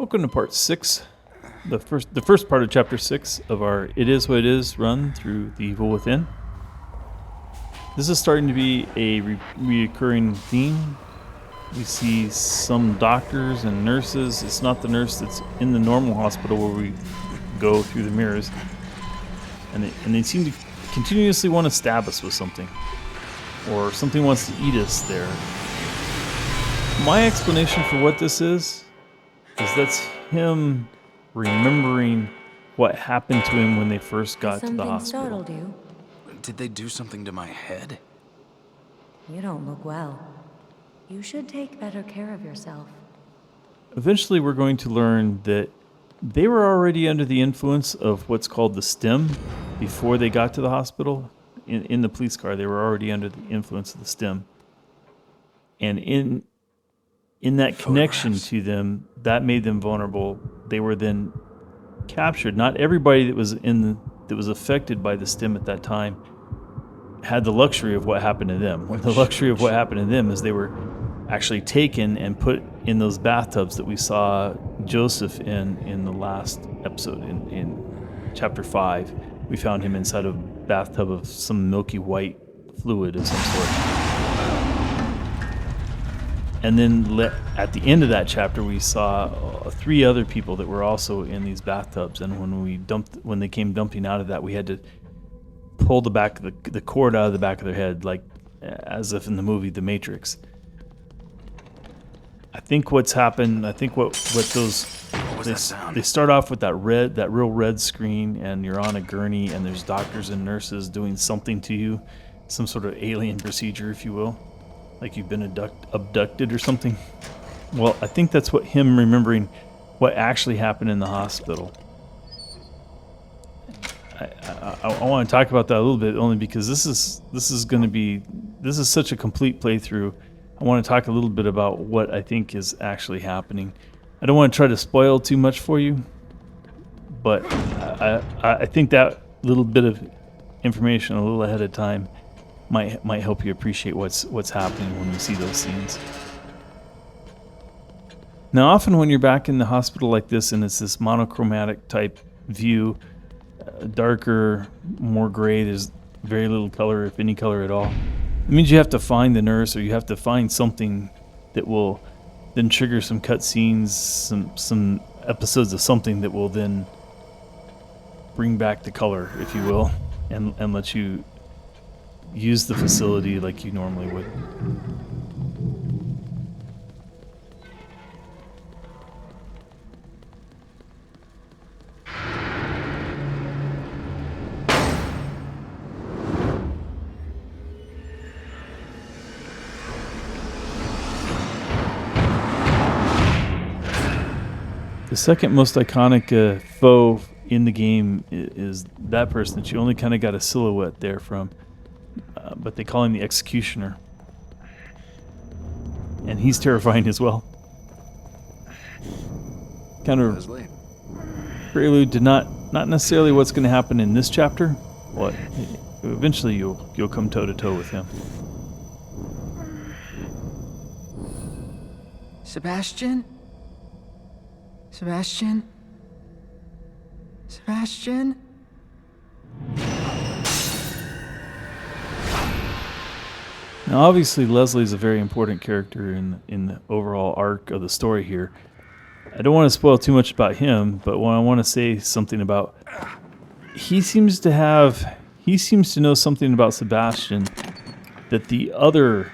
Welcome to part 6, the first part of chapter 6 of our It Is What It Is run through The Evil Within. This is starting to be a reoccurring theme. We see some doctors and nurses. It's not the nurse that's in the normal hospital where we go through the mirrors. And they seem to continuously want to stab us with something. Or something wants to eat us there. My explanation for what this is that's him remembering what happened to him when they first got to the hospital. Something startled you? Did they do something to my head? You don't look well. You should take better care of yourself. Eventually we're going to learn that they were already under the influence of what's called the stim before they got to the hospital. In the police car, they were already under the influence of the stim. And in that connection to them, that made them vulnerable. They were then captured. Not everybody that was affected by the stim at that time had the luxury of what happened to them. The luxury of what happened to them is they were actually taken and put in those bathtubs that we saw Joseph in the last episode in chapter 5. We found him inside a bathtub of some milky white fluid of some sort. And then at the end of that chapter, we saw 3 other people that were also in these bathtubs. And when they came dumping out of that, we had to pull the cord out of the back of their head, like as if in the movie The Matrix. I think what's happened. I think what those they start off with that real red screen, and you're on a gurney, and there's doctors and nurses doing something to you, some sort of alien procedure, if you will. Like you've been abducted or something. Well, I think that's what him remembering what actually happened in the hospital. I want to talk about that a little bit, only because this is such a complete playthrough. I want to talk a little bit about what I think is actually happening. I don't want to try to spoil too much for you, but I think that little bit of information a little ahead of time might help you appreciate what's happening when you see those scenes. Now, often when you're back in the hospital like this, and it's this monochromatic type view, darker, more gray, there's very little color, if any color at all. It means you have to find the nurse, or you have to find something that will then trigger some cutscenes, some episodes of something that will then bring back the color, if you will, and let you use the facility like you normally would. The second most iconic foe in the game is that person that you only kind of got a silhouette there from. But they call him the Executioner. And he's terrifying as well. Kind of prelude to not necessarily what's going to happen in this chapter. But eventually you'll come toe to toe with him. Sebastian? Sebastian? Sebastian? Now, obviously, Leslie is a very important character in the overall arc of the story here. I don't want to spoil too much about him, but I want to say something about... He seems to know something about Sebastian that the other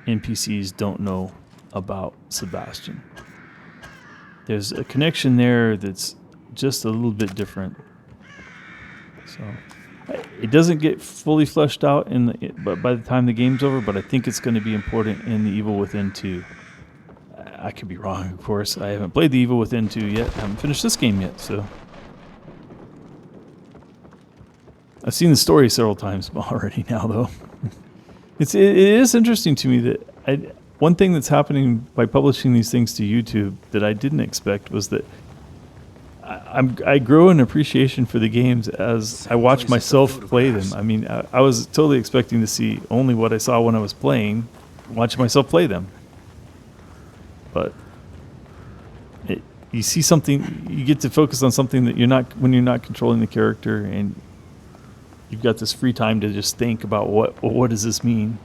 NPCs don't know about Sebastian. There's a connection there that's just a little bit different. So... It doesn't get fully fleshed out but by the time the game's over, but I think it's going to be important in The Evil Within 2. I could be wrong, of course. I haven't played The Evil Within 2 yet. I haven't finished this game yet, so... I've seen the story several times already now, though. It is interesting to me that one thing that's happening by publishing these things to YouTube that I didn't expect was that I grow an appreciation for the games as I watch myself play them. I mean, I was totally expecting to see only what I saw when I was playing, watch myself play them. But you see something, you get to focus on something that when you're not controlling the character, and you've got this free time to just think about what does this mean,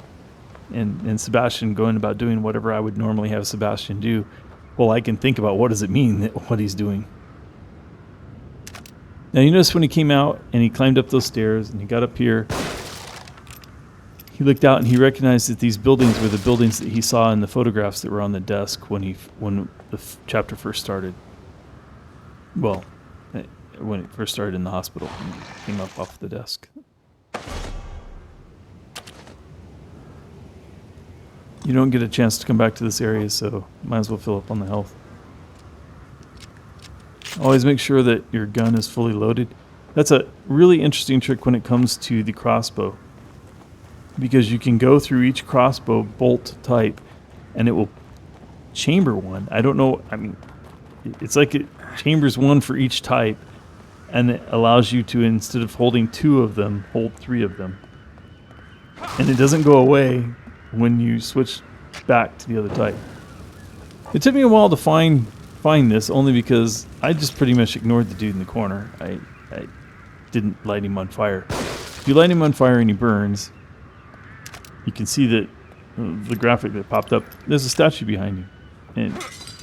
and Sebastian going about doing whatever I would normally have Sebastian do. Well, I can think about what does it mean what he's doing. Now you notice when he came out and he climbed up those stairs and he got up here, he looked out and he recognized that these buildings were the buildings that he saw in the photographs that were on the desk when the chapter first started. Well, when it first started in the hospital, and came up off the desk. You don't get a chance to come back to this area, so might as well fill up on the health. Always make sure that your gun is fully loaded. That's a really interesting trick when it comes to the crossbow, because you can go through each crossbow bolt type and it will chamber one. I don't know, I mean, it's like it chambers one for each type, and it allows you to, instead of holding 2 of them, hold 3 of them. And it doesn't go away when you switch back to the other type. It took me a while to find this, only because I just pretty much ignored the dude in the corner. I didn't light him on fire. If you light him on fire and he burns, you can see that the graphic that popped up, there's a statue behind you. And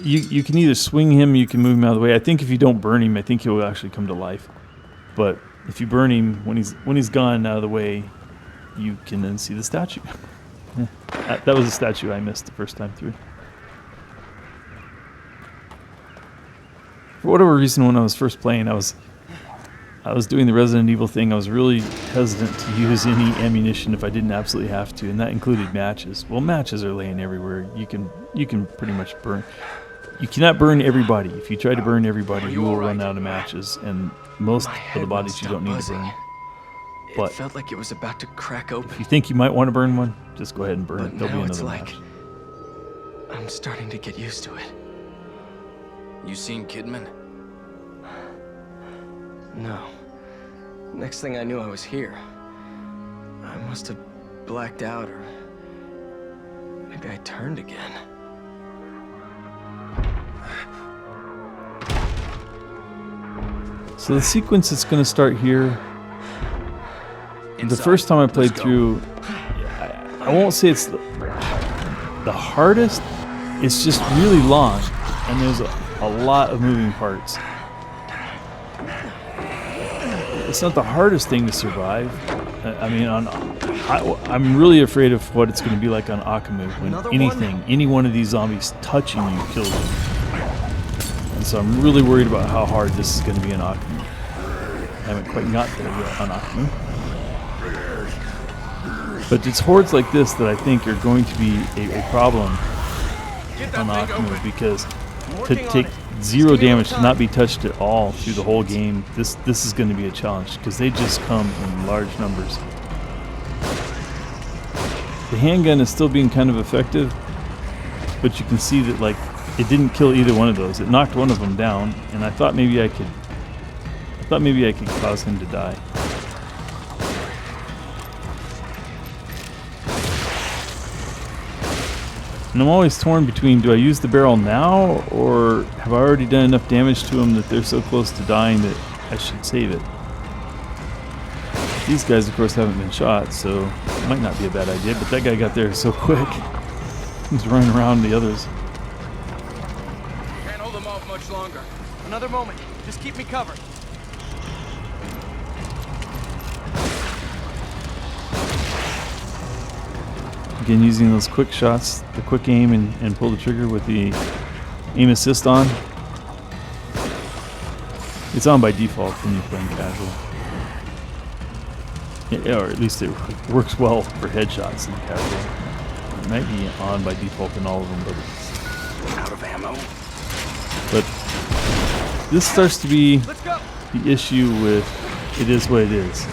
you can either swing him, you can move him out of the way. I think if you don't burn him, I think he'll actually come to life. But if you burn him, when he's gone out of the way, you can then see the statue. That was a statue I missed the first time through. For whatever reason, when I was first playing, I was doing the Resident Evil thing. I was really hesitant to use any ammunition if I didn't absolutely have to, and that included matches. Well, matches are laying everywhere. You can pretty much burn. You cannot burn everybody. If you try to burn everybody, you will run out of matches, and most of the bodies you don't need to burn. But it felt like it was about to crack open. If you think you might want to burn one, just go ahead and burn it. There'll be another match. I'm starting to get used to it. You seen Kidman? No. Next thing I knew, I was here. I must have blacked out, or maybe I turned again. So the sequence is going to start here. The first time I played through, I won't say it's the hardest. It's just really long, and there's a lot of moving parts. It's not the hardest thing to survive. I mean, I'm really afraid of what it's going to be like on Akamu when any one of these zombies touching you kills you. And so I'm really worried about how hard this is going to be on Akamu. I haven't quite got there yet on Akamu. But it's hordes like this that I think are going to be a problem on Akamu, because to take 0 damage, to not be touched at all through the whole game, this is going to be a challenge, because they just come in large numbers. The handgun is still being kind of effective, but you can see that, like, it didn't kill either one of those. It knocked one of them down, and I thought maybe I could cause him to die. And I'm always torn between, do I use the barrel now, or have I already done enough damage to them that they're so close to dying that I should save it? These guys, of course, haven't been shot, so it might not be a bad idea, but that guy got there so quick. He's running around the others. Can't hold them off much longer. Another moment. Just keep me covered. Again, using those quick shots, the quick aim, and pull the trigger with the aim assist on. It's on by default when you're playing casual. Yeah, or at least it works well for headshots in casual. It might be on by default in all of them, but it's Out of ammo? But this starts to be the issue with it is what it is.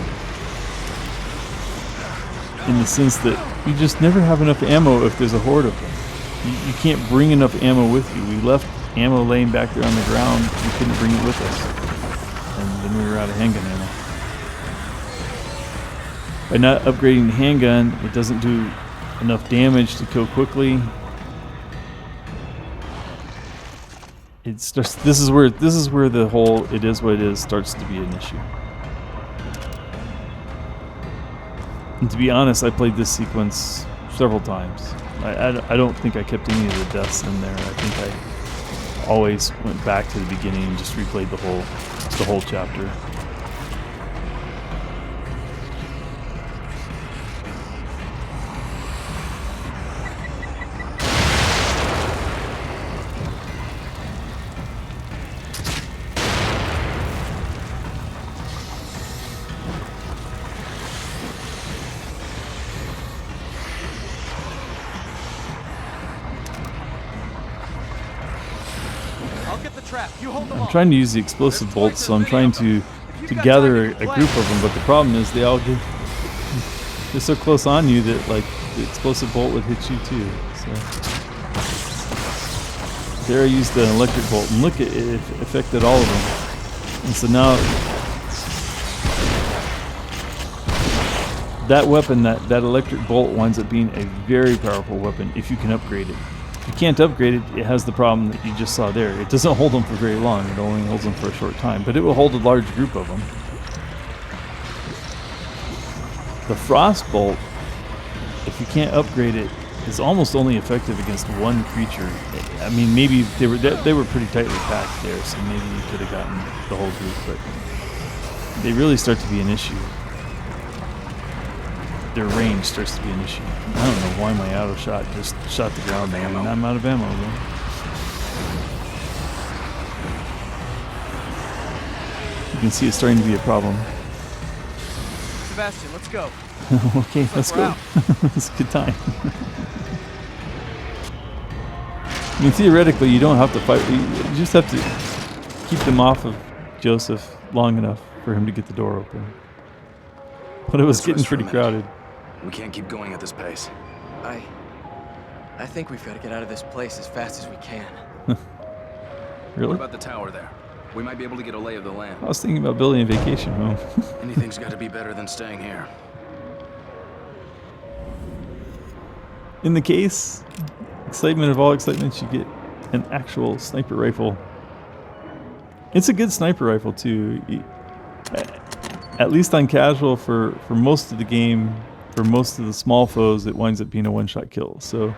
In the sense that you just never have enough ammo if there's a horde of them. You can't bring enough ammo with you. We left ammo laying back there on the ground. We couldn't bring it with us. And then we were out of handgun ammo. By not upgrading the handgun, it doesn't do enough damage to kill quickly. it starts. This is where the whole "it is what it is" starts to be an issue. And to be honest, I played this sequence several times. I don't think I kept any of the deaths in there. I think I always went back to the beginning and just replayed the whole chapter. I'm trying to use the explosive bolts, so I'm trying to gather a group of them, but the problem is they're so close on you that like the explosive bolt would hit you too. So there I used the electric bolt, and look, it affected all of them. And so now that weapon, that electric bolt winds up being a very powerful weapon if you can upgrade it. If you can't upgrade it, it has the problem that you just saw there. It doesn't hold them for very long. It only holds them for a short time, but it will hold a large group of them. The frost bolt, if you can't upgrade it, is almost only effective against one creature. I mean, maybe they were pretty tightly packed there, so maybe you could have gotten the whole group, but they really start to be an issue. Their range starts to be an issue. I don't know why my auto shot just shot the ground. I mean, I'm out of ammo though. You can see it's starting to be a problem. Sebastian, let's go. Okay, let's go. It's a good time. I mean, theoretically, you don't have to fight. You just have to keep them off of Joseph long enough for him to get the door open. But it was getting pretty crowded. We can't keep going at this pace. I think we've got to get out of this place as fast as we can. Really? What about the tower there? We might be able to get a lay of the land. I was thinking about building a vacation home. Anything's got to be better than staying here. In the case, excitement of all excitements, you get an actual sniper rifle. It's a good sniper rifle too. At least on casual, for most of the game, for most of the small foes, it winds up being a one-shot kill. So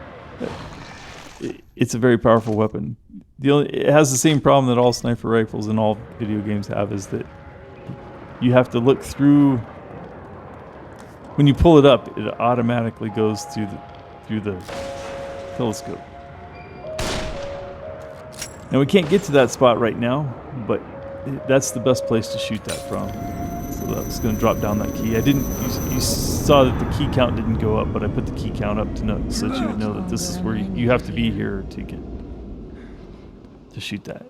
it's a very powerful weapon. It has the same problem that all sniper rifles in all video games have, is that you have to look through. When you pull it up, it automatically goes through the telescope. Now we can't get to that spot right now, but that's the best place to shoot that from. So that was going to drop down that key. You saw that the key count didn't go up, but I put the key count up so that you would know that this is where you have to be here to shoot that.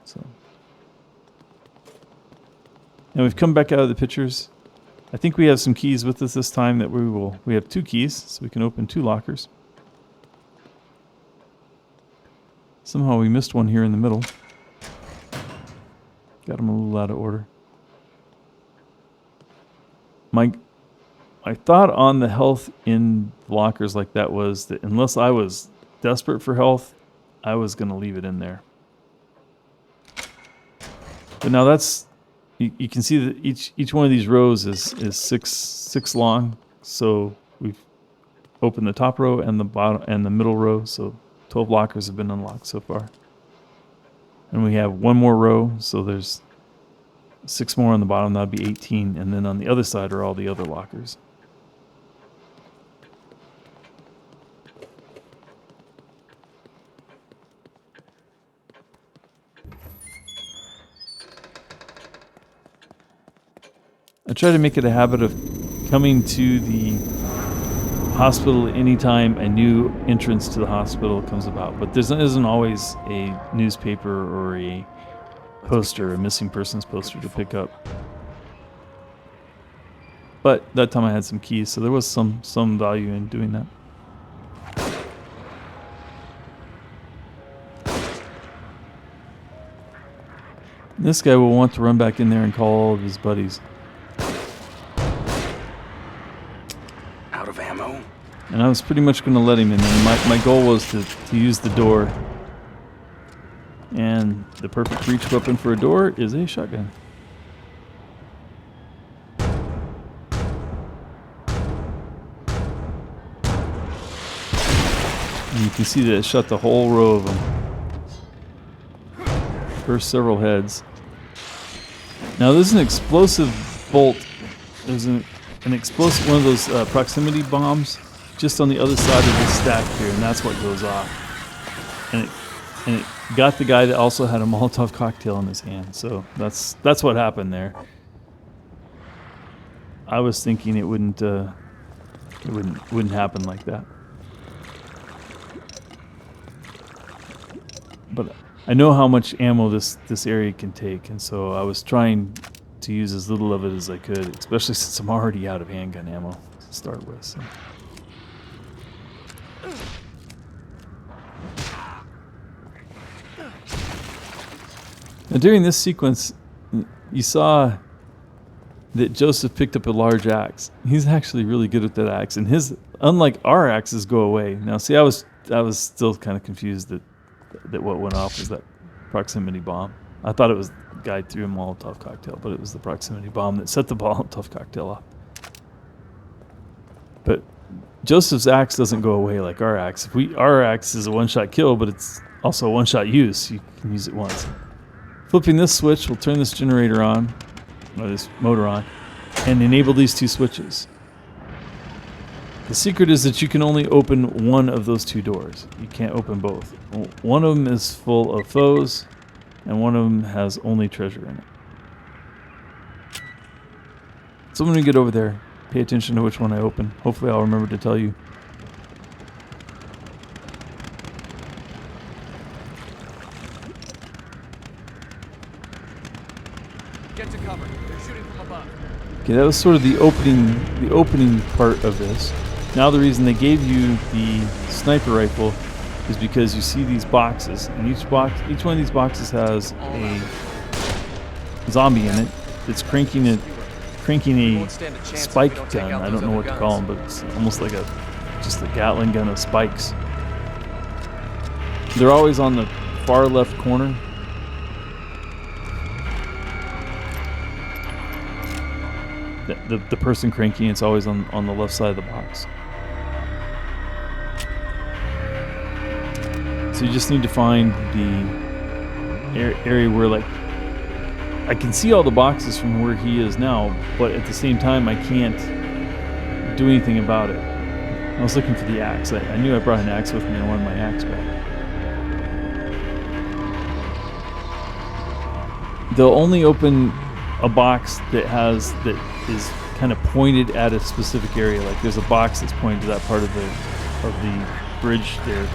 So now we've come back out of the pictures. I think we have some keys with us this time that we have 2 keys, so we can open 2 lockers. Somehow we missed one here in the middle. Got them a little out of order. My thought on the health in lockers like that was that unless I was desperate for health, I was going to leave it in there. But now that's, you can see that each one of these rows is six long. So we've opened the top row and the bottom and the middle row. So 12 lockers have been unlocked so far. And we have one more row, so there's 6 more on the bottom. That'd be 18, and then on the other side are all the other lockers. I try to make it a habit of coming to the hospital anytime a new entrance to the hospital comes about, but there isn't always a newspaper or a poster, a missing persons poster to pick up. But that time I had some keys, so there was some value in doing that. This guy will want to run back in there and call all of his buddies. Out of ammo? And I was pretty much going to let him in. And my goal was to use the door And the perfect reach weapon for a door is a shotgun. And you can see that it shot the whole row of them. First several heads. Now there's an explosive bolt. There's an explosive, one of those proximity bombs just on the other side of this stack here, and that's what goes off. And it got the guy that also had a Molotov cocktail in his hand. So that's what happened there. I was thinking it wouldn't happen like that. But I know how much ammo this area can take, and so I was trying to use as little of it as I could, especially since I'm already out of handgun ammo to start with. So. Now during this sequence, you saw that Joseph picked up a large axe. He's actually really good at that axe, and unlike our axes, go away. Now, see, I was still kind of confused that what went off was that proximity bomb. I thought it was the guy threw a Molotov cocktail, but it was the proximity bomb that set the Molotov cocktail off. But Joseph's axe doesn't go away like our axe. Our axe is a one-shot kill, but it's also a one-shot use. You can use it once. Flipping this switch will turn this generator on, or this motor on, and enable these two switches. The secret is that you can only open one of those two doors. You can't open both. One of them is full of foes, and one of them has only treasure in it. So when we get over there, pay attention to which one I open. Hopefully I'll remember to tell you. Get to cover. They're shooting from above. Okay, that was sort of the opening part of this. Now the reason they gave you the sniper rifle is because you see these boxes, and each one of these boxes has a zombie in it that's cranking a spike gun. I don't know what to call them, but it's almost like just a Gatling gun of spikes. They're always on the far left corner. The person cranking, it's always on the left side of the box. So you just need to find the area where, like, I can see all the boxes from where he is now, but at the same time I can't do anything about it. I was looking for the axe. I knew I brought an axe with me. I wanted my axe back. They'll only open a box that is kind of pointed at a specific area. Like there's a box that's pointed to that part of the bridge there.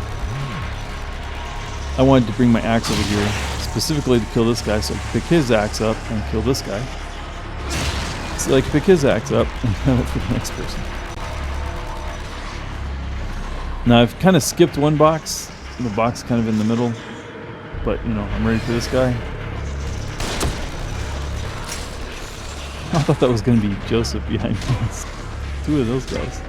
I wanted to bring my axe over here specifically to kill this guy, so I could pick his axe up and kill this guy. So I could pick his axe up and have it for the next person. Now I've kind of skipped one box, the box kind of in the middle, but you know, I'm ready for this guy. I thought that was going to be Joseph behind me. It's two of those guys.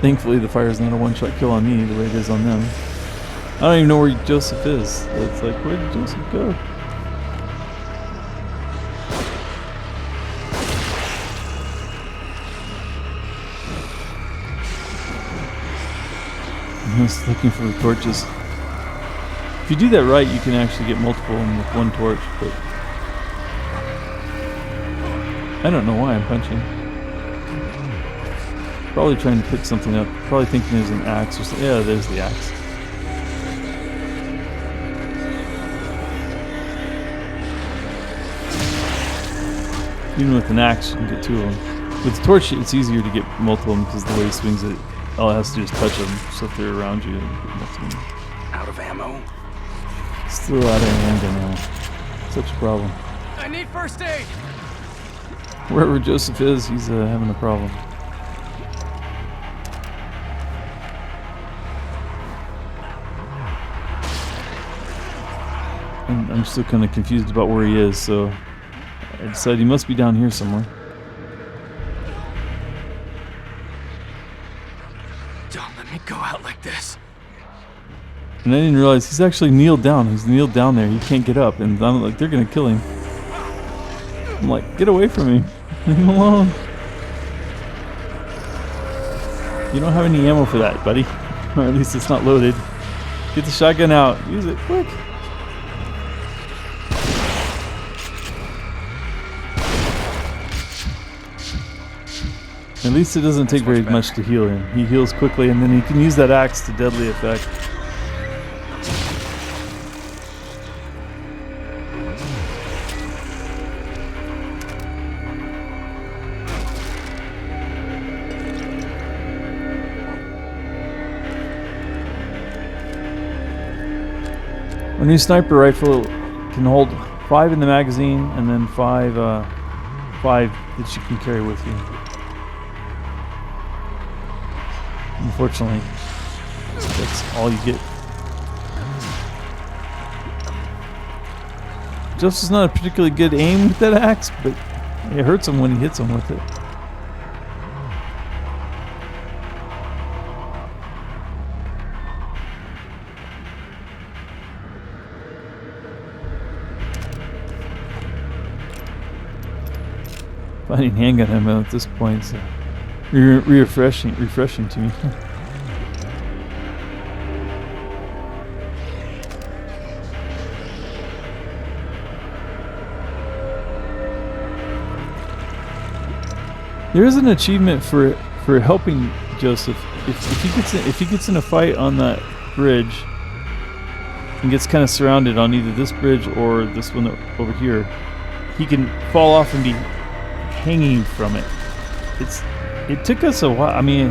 Thankfully, the fire's not a one-shot kill on me the way it is on them. I don't even know where Joseph is. It's like, where did Joseph go? I'm just looking for the torches. If you do that right, you can actually get multiple with one torch, but I don't know why I'm punching. Probably trying to pick something up. Probably thinking there's an axe or something. Yeah, there's the axe. Even with an axe, you can get two of them. With the torch, it's easier to get multiple of them because the way he swings it, all it has to do is touch them. So if they're around you, you can get multiple of them. Out of ammo? Still out of handgun ammo. Such a problem. I need first aid. Wherever Joseph is, he's having a problem. I'm still kind of confused about where he is, so I decided he must be down here somewhere. Don't let me go out like this. And I didn't realize he's actually kneeled down. He's kneeled down there. He can't get up. And I'm like, they're going to kill him. I'm like, get away from me. Leave him alone. You don't have any ammo for that, buddy. Or at least it's not loaded. Get the shotgun out. Use it quick. At least it doesn't take very much to heal him. He heals quickly, and then he can use that axe to deadly effect. Our new sniper rifle can hold 5 in the magazine, and then 5 that you can carry with you. Unfortunately, that's all you get. Joseph's not a particularly good aim with that axe, but it hurts him when he hits him with it. Finding handgun ammo at this point is refreshing to me. There is an achievement for helping Joseph. If he gets in a fight on that bridge and gets kind of surrounded on either this bridge or this one over here, he can fall off and be hanging from it. It took us a while. I mean,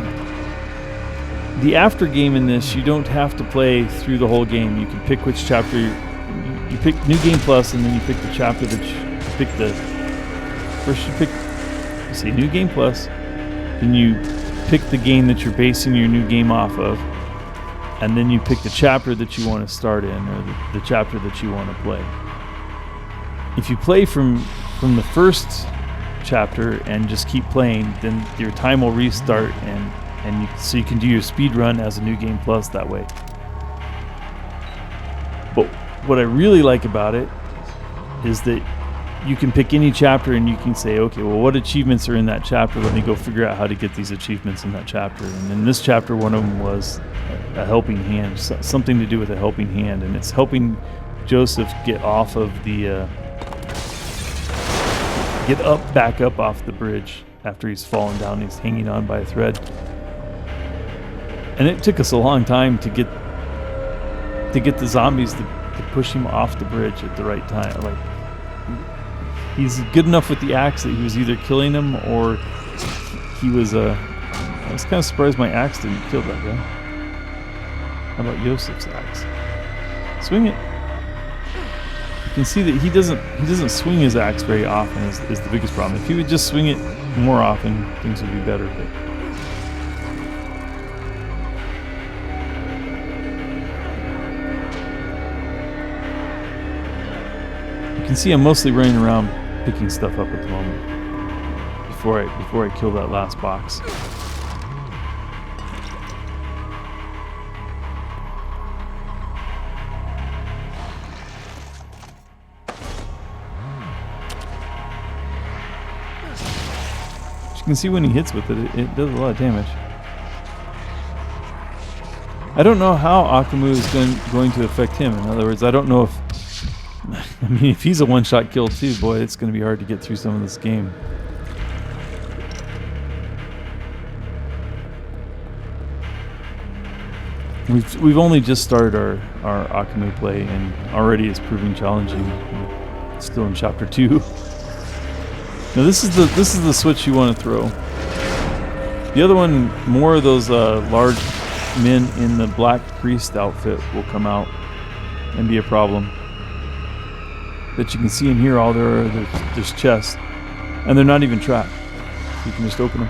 the after game in this, you don't have to play through the whole game. You can pick which chapter you pick New Game Plus, and then you pick the chapter that you pick the first. You say New Game Plus, then you pick the game that you're basing your new game off of, and then you pick the chapter that you want to start in, or the chapter that you want to play. If you play from the first chapter and just keep playing, then your time will restart, so you can do your speed run as a New Game Plus that way. But what I really like about it is that you can pick any chapter and you can say, okay, well, what achievements are in that chapter? Let me go figure out how to get these achievements in that chapter. And in this chapter, one of them was a helping hand, something to do with a helping hand, and it's helping Joseph get off of the back up off the bridge after he's fallen down. He's hanging on by a thread. And it took us a long time to get the zombies to push him off the bridge at the right time. Like, he's good enough with the axe that he was either killing him or he was I was kind of surprised my axe didn't kill that guy. How about Joseph's axe? Swing it. You can see that he doesn't swing his axe very often is the biggest problem. If he would just swing it more often, things would be better. But you can see I'm mostly running around picking stuff up at the moment before I kill that last box. You can see when he hits with it, it does a lot of damage. I don't know how Akamu is going to affect him. In other words, I don't know if he's a one-shot kill too, boy, it's going to be hard to get through some of this game. We've only just started our Akamu play, and already it's proving challenging. It's still in chapter 2. Now this is the switch you want to throw. The other one, more of those large men in the black priest outfit will come out and be a problem. That you can see in here, all there's chests, and they're not even trapped. You can just open them.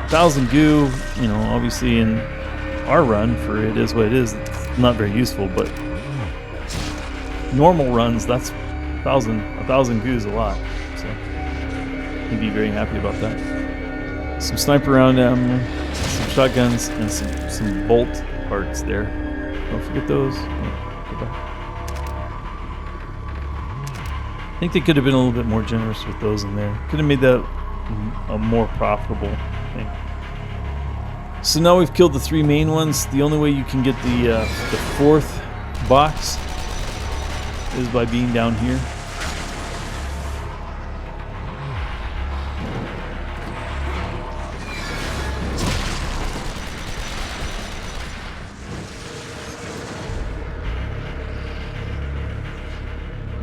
1,000 goo, obviously in our run for it is what it is. It's not very useful, but normal runs, that's 1,000 goo is a lot, so you'd be very happy about that. Some sniper round ammo, some shotguns, and some bolt parts there. Don't forget those. Go back. I think they could have been a little bit more generous with those in there. Could have made that a more profitable thing. So now we've killed the 3 main ones. The only way you can get the 4th box is by being down here.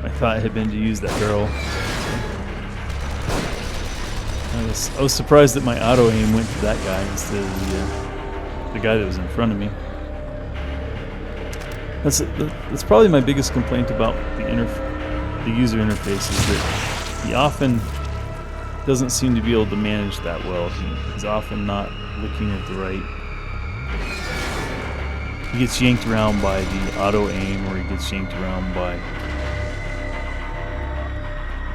My thought had been to use that barrel. I was surprised that my auto aim went to that guy instead of the guy that was in front of me. That's probably my biggest complaint about the user interface is that he often doesn't seem to be able to manage that well. He's often not looking at the right. He gets yanked around by the auto aim, or he gets yanked around by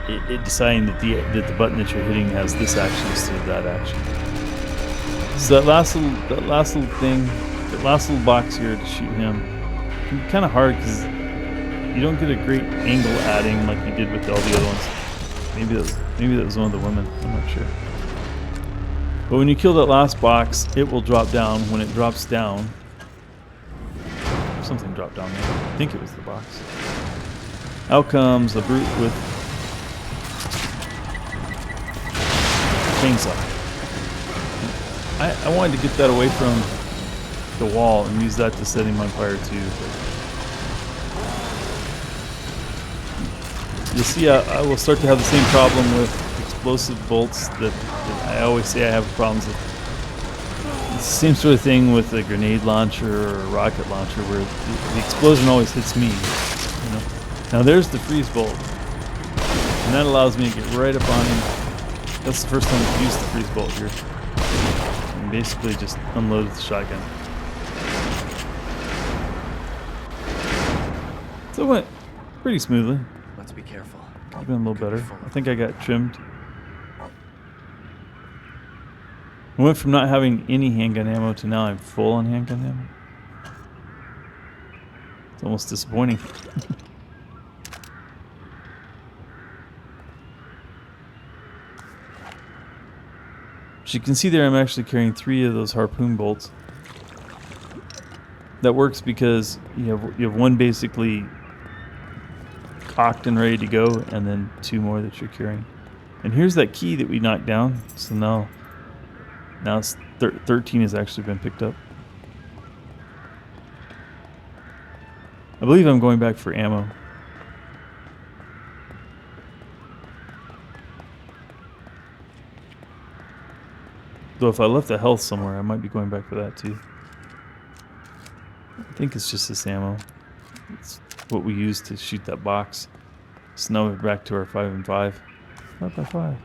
it deciding that the button that you're hitting has this action instead of that action. So that last little thing, that last little box here to shoot him, can be kind of hard because you don't get a great angle at him like you did with all the other ones. Maybe that was one of the women. I'm not sure. But when you kill that last box, it will drop down. When it drops down, something dropped down there. I think it was the box. Out comes a brute with chainsaw. I wanted to get that away from the wall and use that to set him on fire too. But you'll see I will start to have the same problem with explosive bolts that I always say I have problems with. It's the same sort of thing with a grenade launcher or a rocket launcher where the explosion always hits me. You know? Now there's the freeze bolt. And that allows me to get right up on him. That's the first time I've used the freeze bolt here. And basically just unloaded the shotgun. So it went pretty smoothly. Let's be careful. Could have been a little better. I think I got trimmed. I went from not having any handgun ammo to now I'm full on handgun ammo. It's almost disappointing. As you can see there, I'm actually carrying 3 of those harpoon bolts. That works because you have one basically cocked and ready to go, and then 2 more that you're carrying. And here's that key that we knocked down. So now it's 13 has actually been picked up. I believe I'm going back for ammo. Though if I left the health somewhere, I might be going back for that too. I think it's just this ammo. It's what we used to shoot that box. So now we're back to our 5 and 5. 5x5.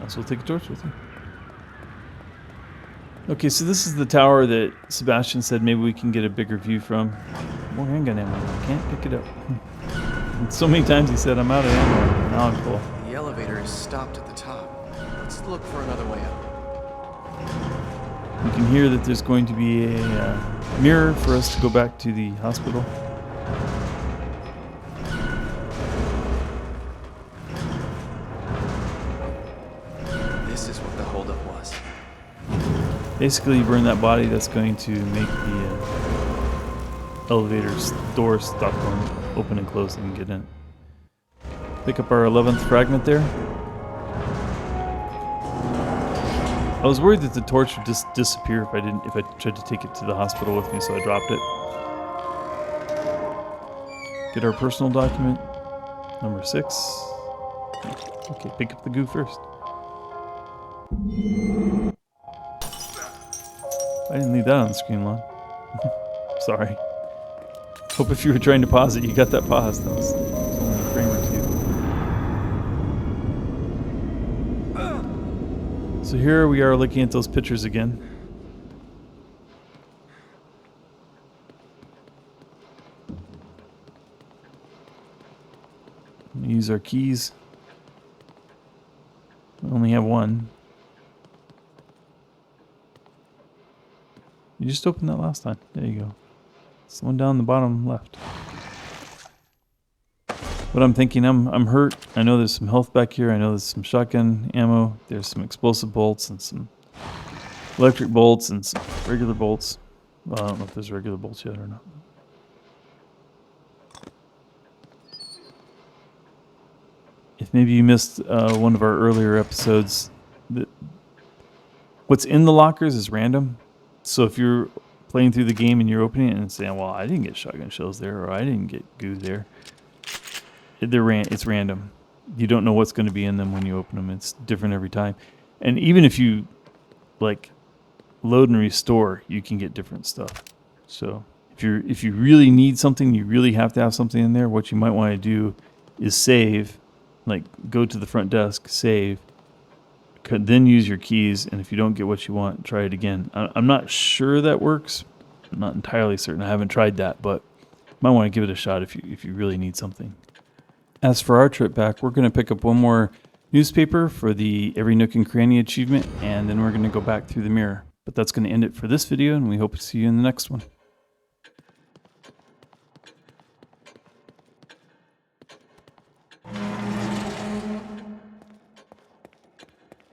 So we'll take a torch with you. Okay, so this is the tower that Sebastian said maybe we can get a bigger view from. More handgun ammo. I can't pick it up. And so many times he said I'm out of ammo. Now I'm full. The elevator is stopped at the top. Let's look for another way up. You can hear that there's going to be a mirror for us to go back to the hospital. Basically, you burn that body, that's going to make the elevator's door stop going open and close and get in. Pick up our 11th fragment there. I was worried that the torch would just disappear if I tried to take it to the hospital with me, so I dropped it. Get our personal document, number 6. Okay, pick up the goo first. I didn't leave that on the screen long. Sorry. Hope if you were trying to pause it, you got that paused. That was only a frame or 2. So here we are looking at those pictures again. Use our keys. We only have one. You just opened that last time. There you go. It's the one down the bottom left. What I'm thinking, I'm hurt. I know there's some health back here. I know there's some shotgun ammo. There's some explosive bolts and some electric bolts and some regular bolts. Well, I don't know if there's regular bolts yet or not. If maybe you missed one of our earlier episodes, what's in the lockers is random. So if you're playing through the game and you're opening it and saying, well, I didn't get shotgun shells there, or I didn't get goo there, it's random. You don't know what's going to be in them when you open them. It's different every time. And even if you like load and restore, you can get different stuff. So if you really need something, you really have to have something in there. What you might want to do is save, like go to the front desk, save, then use your keys, and if you don't get what you want, try it again. I'm not sure that works. I'm not entirely certain. I haven't tried that, but you might want to give it a shot if you really need something. As for our trip back, we're going to pick up one more newspaper for the Every Nook and Cranny achievement, and then we're going to go back through the mirror. But that's going to end it for this video, and we hope to see you in the next one.